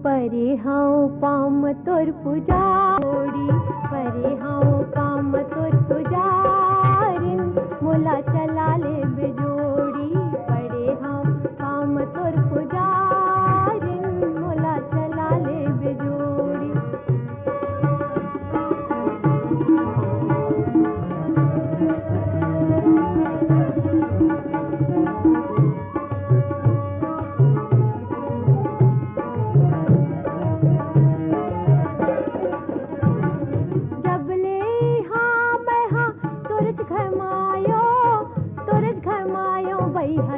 परे how palm तोर पुजारी, परे हाउ पाम तोर पुजारिन, मोला चला ले बेजोड़ी। परे हाउ पाम तोर पुजारिन, मोला चला ले बेजोड़ी।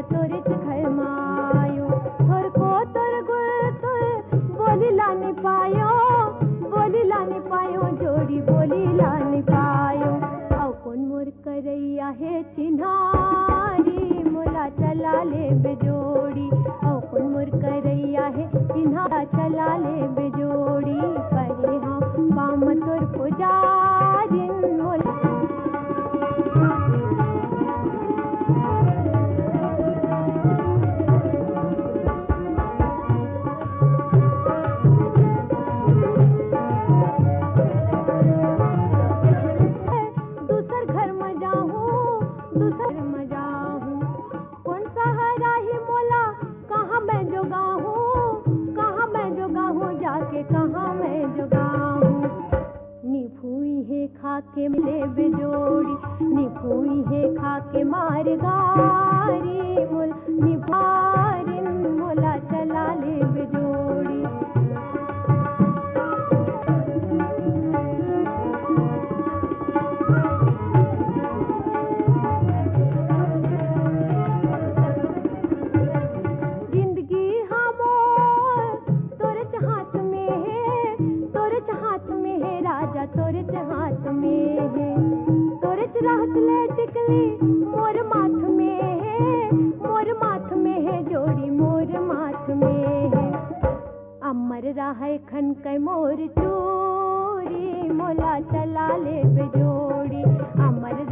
तोरे घर मायो थोर को तोर गुल तोर बोली लाने पायो, बोली लाने पायो जोड़ी बोली लाने पायो। औ कौन मोर करैया है चिन्हारी, मोला चला ले बेजोड़ी। औ कौन मोर करैया है चिन्हा, चला ले बेजोड़ी। परे हाँ पाम तोर पुजारिन, मोला कहाँ मैं जुगाऊं। निभुई है खाके मिले बेजोड़ी, निभुई है खाके मार गारी। मोल निभारिन, मोला चला ले बेजोड़ी। तोरे हाथ में है, तोरे राहत ले टिकली मोर माथ में है, मोर माथ में है जोड़ी मोर माथ में है। अमर राहे खन कै मोर चूरी, मोला चला ले बेजोड़ी। अमर